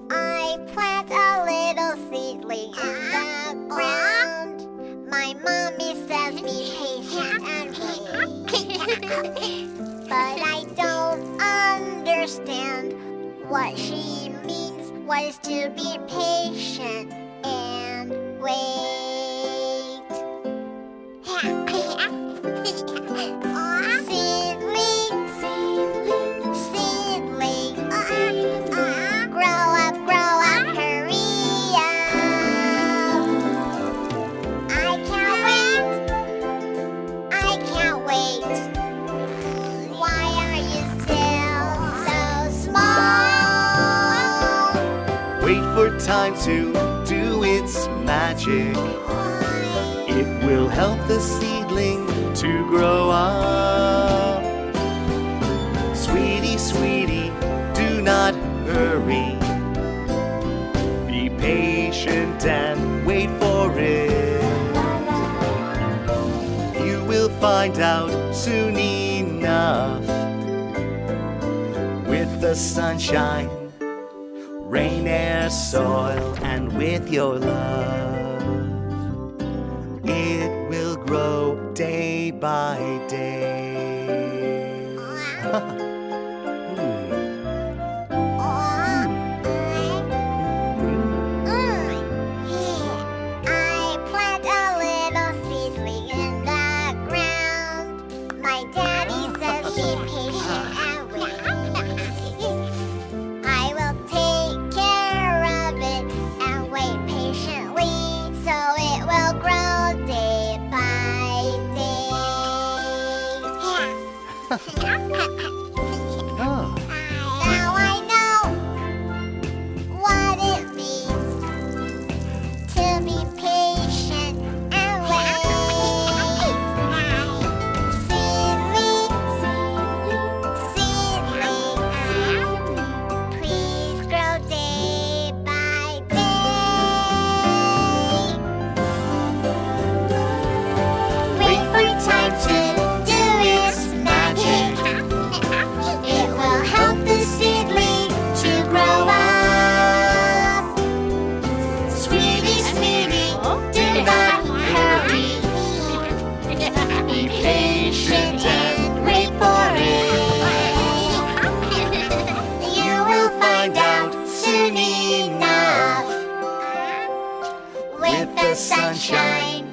I plant a little seedling in the ground. My mommy says be patient and wait. But I don't understand what she means was to be patient and wait. Seedling, grow up, hurry up. I can't wait. Why are you still so small? Wait for time to do its magic. It will help the seedling to grow up. Sweetie, sweetie, do not hurry. Be patient and wait for it. You will find out soon enough. With the sunshine, rain, air, soil, and with your love, it will grow day by day. I plant a little seedling in the ground. My daddy says be patient and wait. I will take care of it and wait patiently, so it will grow day by day. Oh. Now I know what it means to be patient and wait. Seedling, please grow day by day. Wait for time to do its magic. It will help the seedling to grow up. Sweetie, sweetie, do not hurry. Be patient and wait for it. You will find out soon enough. With the sunshine,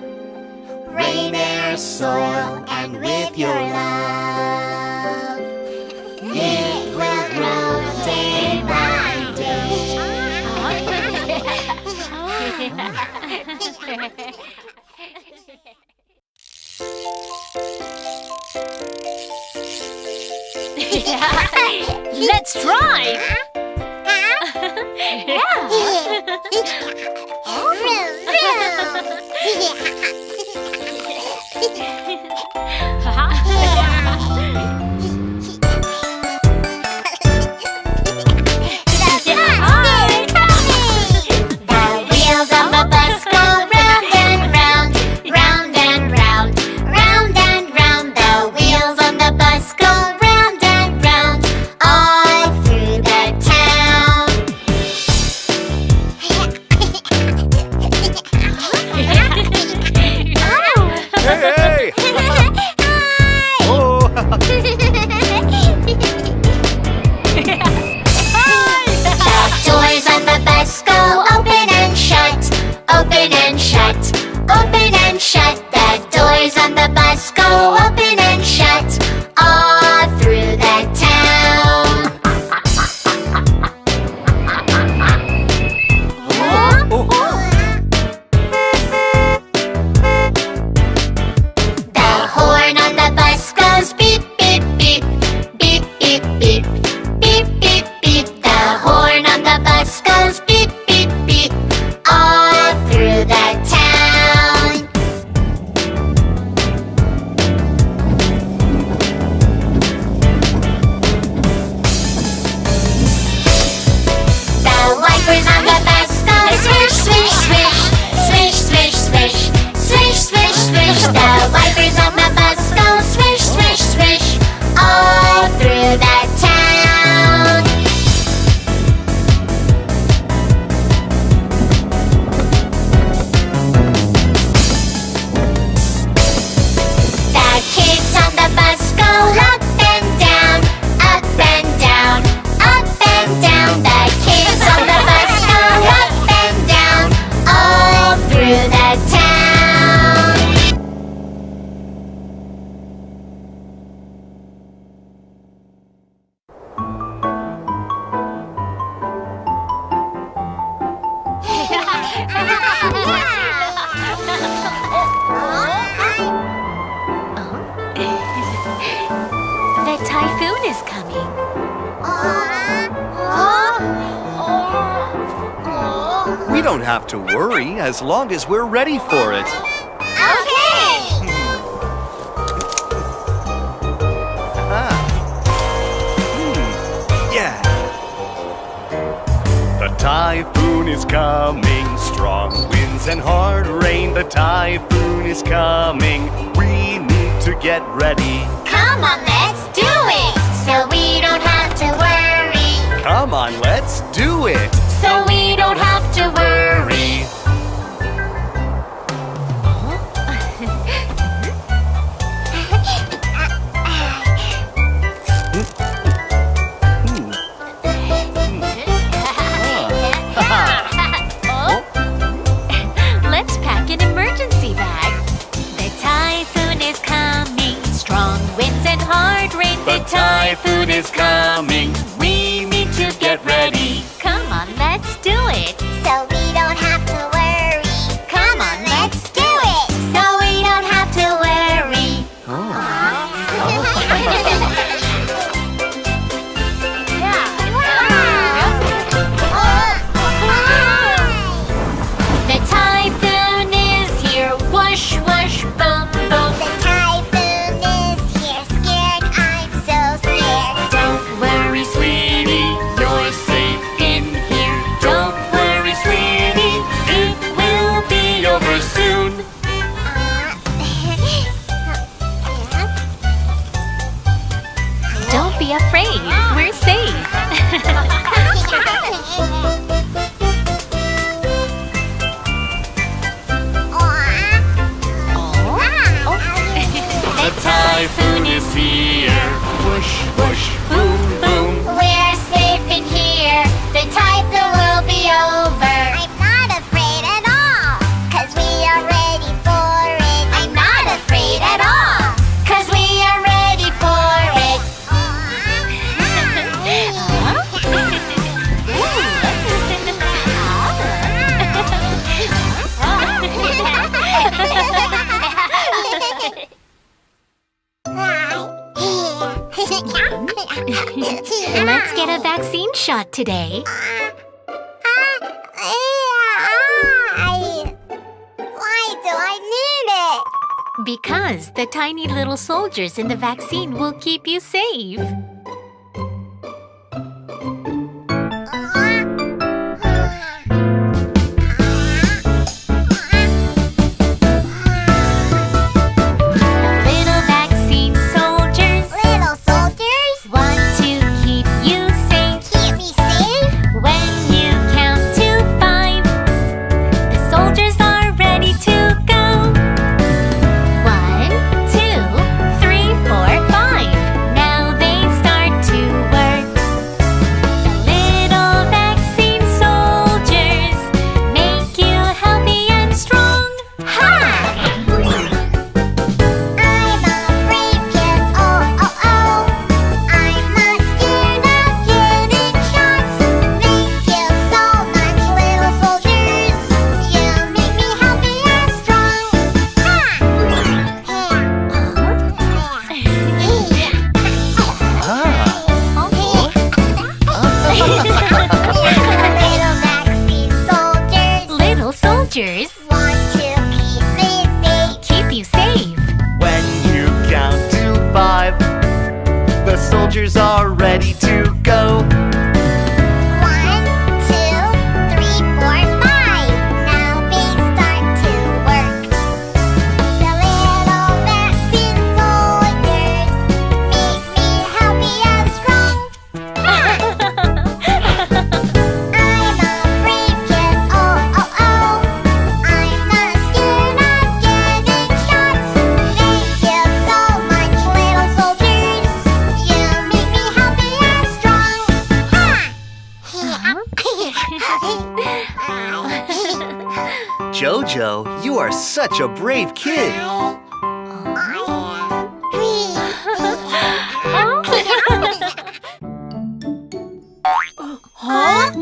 rain, air, soil, and with your love, it will grow day by day. Let's drive! The wheels of the bus go round and round, round and round, round and round. The wheels of the bus go round and round, all through the town. Hey! Oh! The doors on the bus go open and shut, open and shut, open and shut. The doors on the bus go open and shut, all through the town. The horn on the bus goes beep, beep, beep, beep, beep, beep, beep, beep, beep. The horn on the bus goes beep, beep, beep, all through the town. don't have to worry as long as we're ready for it. Okay! Yeah. The typhoon is coming, strong winds and hard rain. The typhoon is coming. We need to get ready. Come on, let's do it! So we don't have to worry. Come on, let's do it. So we don't have to worry. Let's pack an emergency bag. The typhoon is coming, strong winds and hard rain. The typhoon is coming. We need to get ready. Come on, let's do it. So we don't have to worry. Come on, let's do it. So we don't have to worry. The typhoon is here, whoosh, whoosh, boom, boom. The typhoon is here, scared, I'm so scared. Don't worry, sweetie, you're safe in here. Don't worry, sweetie, it will be over soon. Don't be afraid, we're safe. The typhoon is here. Whoosh, whoosh, boom, boom. We're safe in here. The typhoon will be over. I'm not afraid at all, 'cause we are ready for it. I'm not afraid at all, 'cause we are ready for it. Let's get a vaccine shot today. Why do I need it? Because the tiny little soldiers in the vaccine will keep you safe. Little vaccine soldiers Little soldiers, want to keep you safe. keep me safe. When you count to 5, the soldiers are ready to go. 1, 2, 3, 4, 5. Now they start to work. The little vaccine soldiers make you healthy and strong. Ha! I'm a brave kid, oh, oh, oh. I'm not scared of getting shots. Thank you so much, little soldiers. You make me healthy and strong. Little vaccine soldiers Little soldiers want to keep me safe. keep you safe. When you count to 5, the soldiers are ready to go. 1, 2, 3, 4, 5. Now they start to work. The little vaccine soldiers make me healthy and strong. I'm a brave kid, oh, oh, oh. I'm not scared of getting shots. Thank you so much, little soldiers. You make me healthy and strong. JoJo, you are such a brave kid. Huh?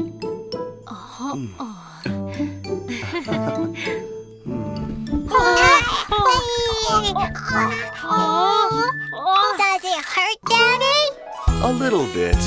Does it hurt, Daddy? A little bit.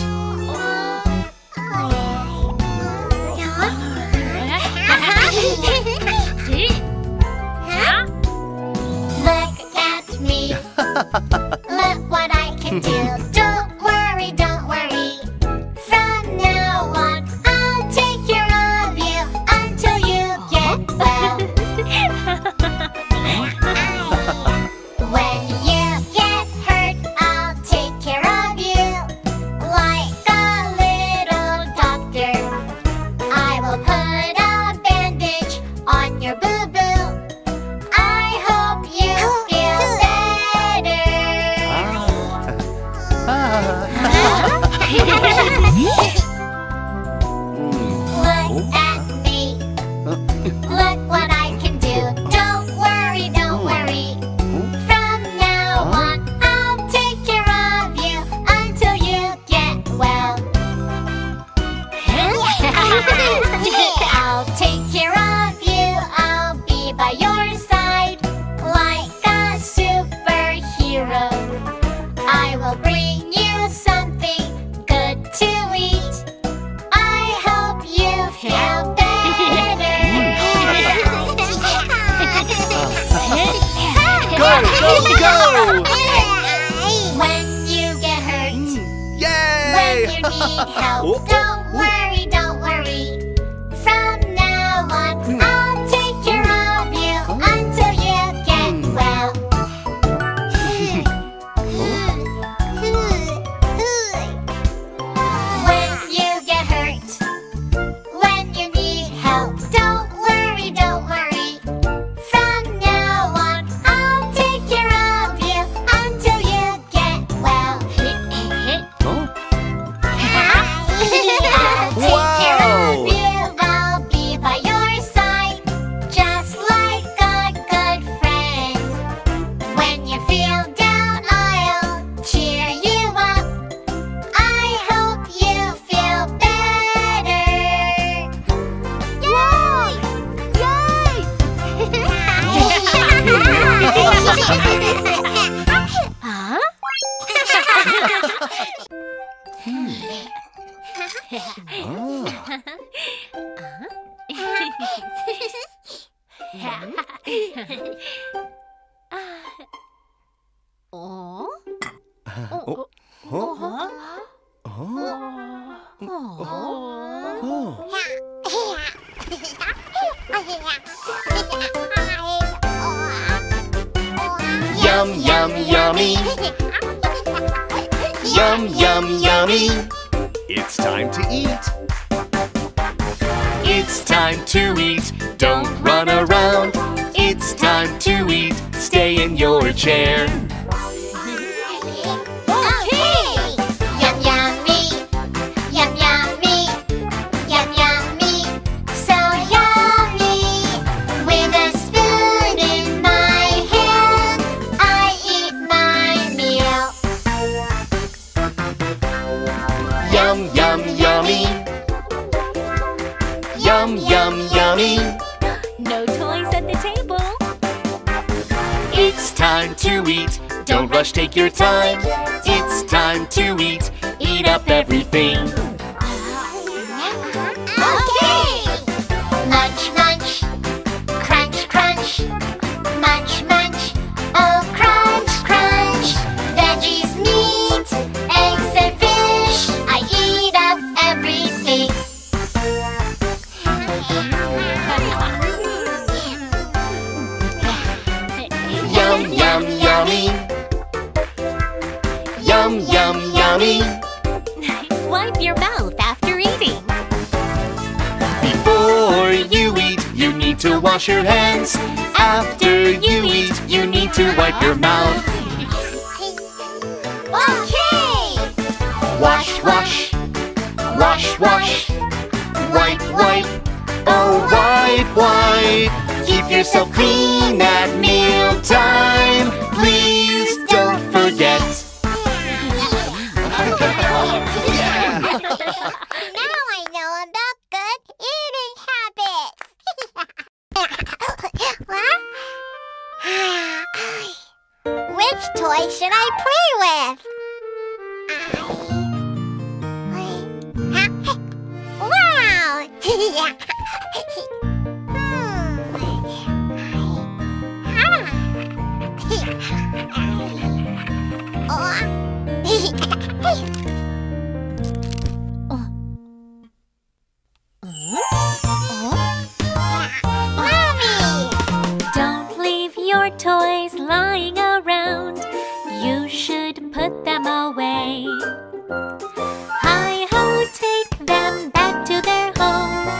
need help, don't worry, don't worry. From now on, I'll take care of you until you get well. When you get hurt, when you need help, don't worry, don't worry. From now on, I'll take care of you until you get well. I'll take care of you, I'll be by your side, just like a good friend. When you feel down, I'll cheer you up. I hope you feel better. Yay! Huh? Oh? Yum, yum, yummy. Yum, yum, yummy. It's time to eat. It's time to eat. Don't run around. It's time to eat. Stay in your chair. Okay! Yum yummy, yum yummy, yum yummy, so yummy. With a spoon in my hand, I eat my meal. Yum, yum, yummy. Yum, yum, yummy. No toys at the table. It's time to eat. Don't rush, take your time. It's time to eat. Eat up everything. Okay! Munch, munch, crunch, crunch, munch, munch, oh crunch, crunch. Veggies, meat, eggs and fish, I eat up everything. Yum, yum, yummy. Yum, yum, yummy. Wipe your mouth after eating. Before you eat, you need to wash your hands. After you eat, you need to wipe your mouth. Okay! Wash, wash. Wash, wash. Wipe, wipe. Oh, wipe, wipe. Keep yourself clean at mealtime. Please don't forget. Now I know about good eating habits. Which toy should I play with? Wow! Don't leave your toys lying around. You should put them away. Hi-ho, take them back to their homes.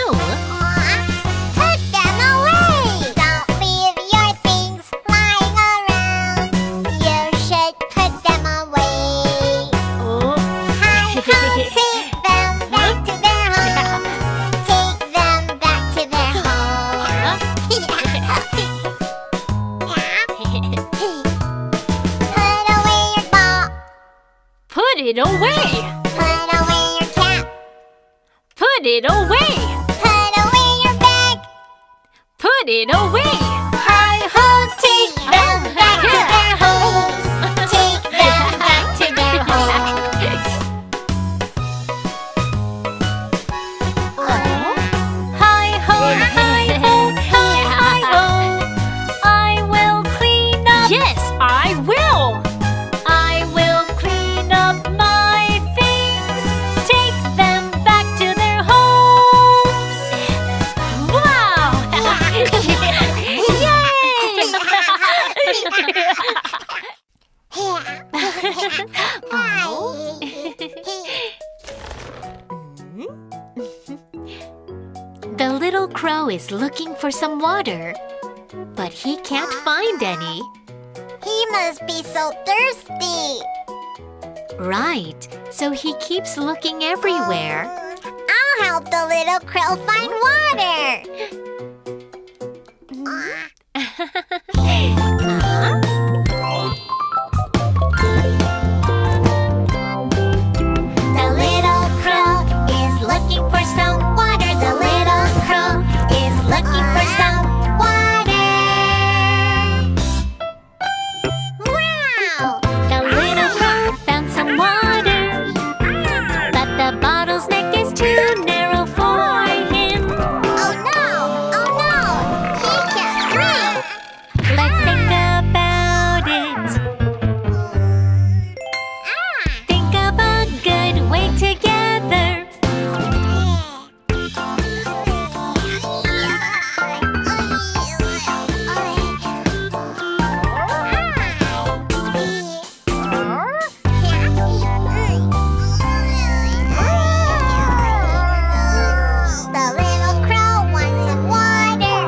do? Put them away! Don't leave your things lying around. You should put them away. Hi-ho, take them back to their homes. Take them back to their homes. Put away your ball. Put it away! Put away your cap. Put it away! Put away your bag. Put it away! Hi-ho, take them back to their homes. Take them back to their homes. Hi-ho, hi-ho, hi-ho. I will clean up. Yes, I will. I will clean up my things. Take them back to their homes. Wow! The little crow is looking for some water, but he can't find any. He must be so thirsty. Right, so he keeps looking everywhere. I'll help the little crow find water. The little crow is looking for some water. The little crow is looking for some water. Wow! The little crow found some water, but the bottle's neck is too narrow for him. Oh no! Oh no! He can't drink! Let's think about it. Think of a good way together. The little crow wants some water,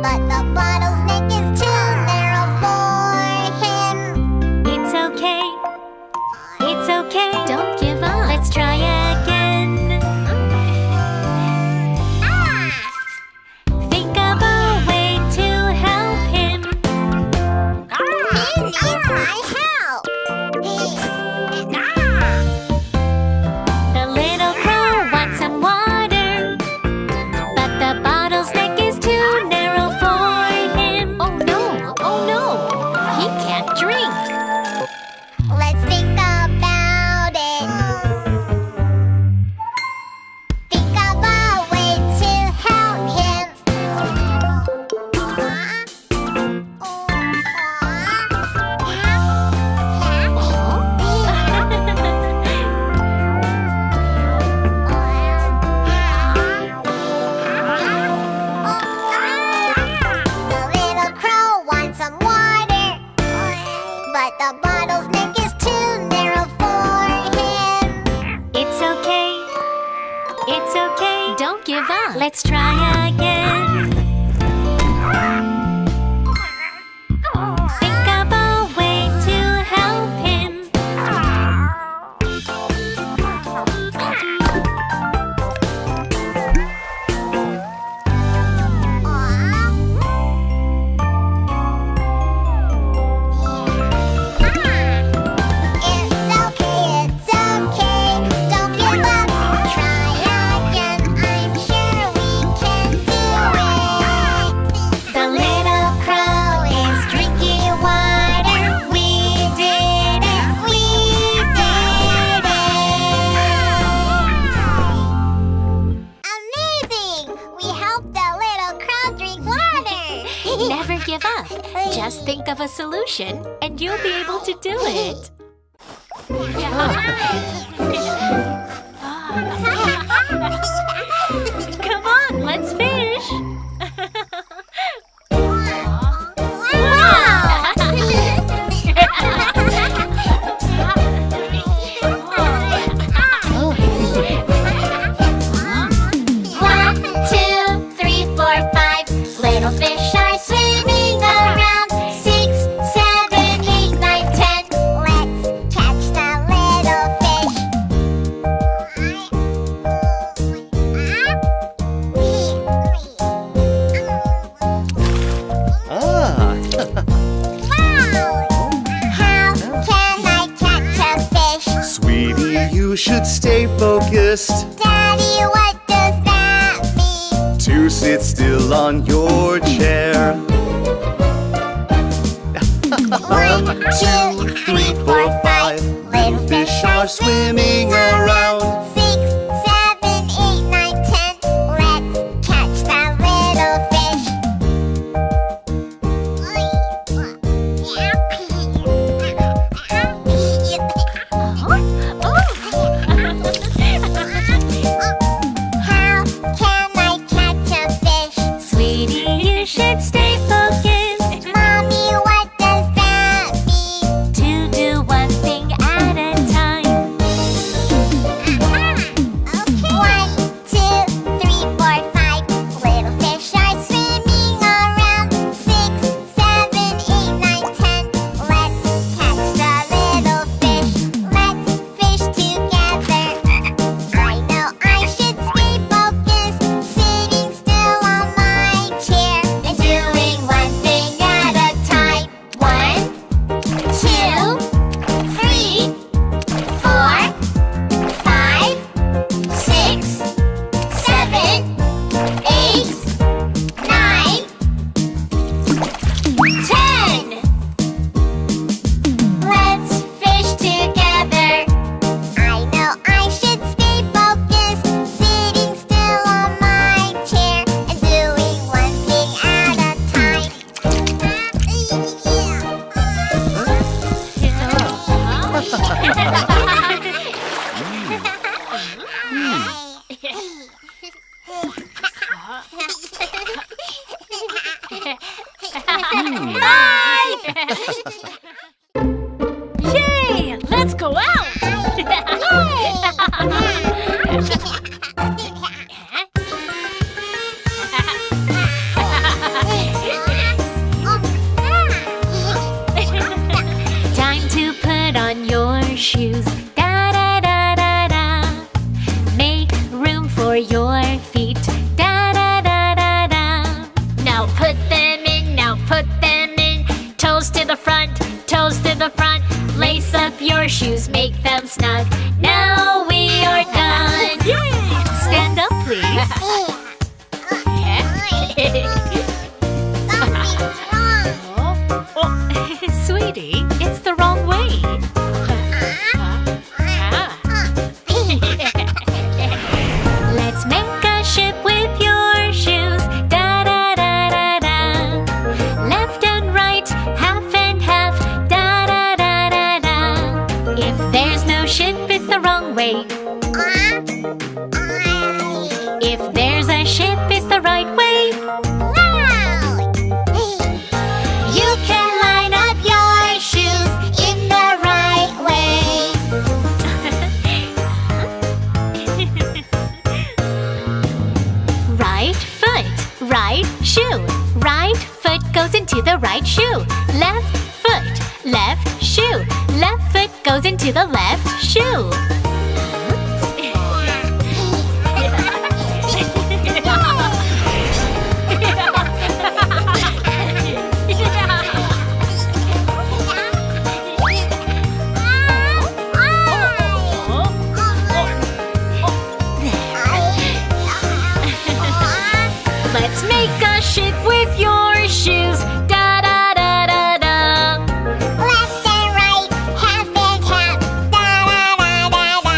but the bottle's neck is too narrow for him. It's okay. It's okay. Don't give up. Let's try again. Think of a way to help him. He needs my help. The little crow wants some water, but the bottle's neck is too narrow for him. Oh no! Oh no! He can't drink. Let's think about it. Think of a way to help him. The little crow wants some water, but the bottle's neck is too narrow for him. It's okay. It's okay. Don't give up. Let's try again. Think of a way to help him. It's okay, don't give up. Try again, I'm sure we can do it. The little crow is drinking water. We did it, we did it. Amazing! We helped the little crow drink water. Never give up. Just think of a solution and you'll be able to do it. Come on, let's fish. Wow! twist. Daddy, what does that mean? To sit still on your chair. 1, 2, 3, 4, 5. Little fish are swimming around. 6, 7, 8, 9, 10. Let's catch that little fish. How can I catch a fish? Sweetie, you should stay focused. Mommy, what does that mean? To do one thing at a time. 1, 2, 3, 4, 5. Little fish are swimming around. 6, 7, 8, 9, 10. Let's catch the little fish. Let's fish together. I know I should stay focused, sitting still on my chair and doing one thing at a time. 1, 2, 3, 4, 5, 6, 7, 8, 9, 10. Let's fish together. I know I should stay focused, sitting still on my chair and doing one thing at a time. Yay! Let's go out! Time to put on your shoes. Da da da da da. Make room for your feet. Da da da da da. Now put them in, now put them in. Toes to the front, toes to the front. Lace up your shoes, make them snug. Now we are done. Stand up, please. Something's wrong. Oh, sweetie, it's the wrong way. Let's make a ship with your shoes. Da da da da da. Left and right, half and half. Da da da da da. If there's no ship, it's the wrong way. If there's a ship, it's the right way. You can line up your shoes in the right way. Right foot, right shoe. Right foot goes into the right shoe. Left foot, left shoe. Left foot goes into the left shoe. Let's make a ship with your shoes. Da da da da da. Left and right, half and half. Da da da da da.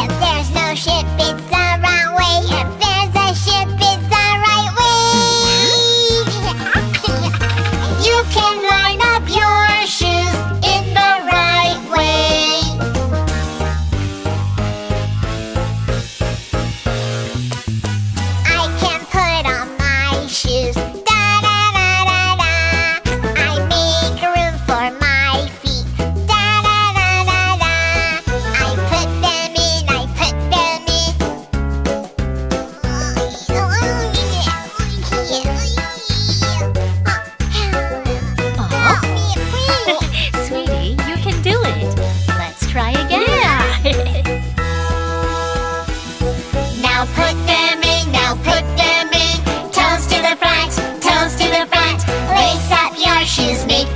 If there's no ship, it's the wrong way. If there's a ship, it's the right way. You can line up your shoes in the right way. I can put on my shoes. Da da da da da. I make room for my feet. Da da da da da. I put them in, I put them in. Help me, please. Sweetie, you can do it. Let's try again. Now put them in, now put them in. Toes to the front, toes to the front. Lace up your shoes, make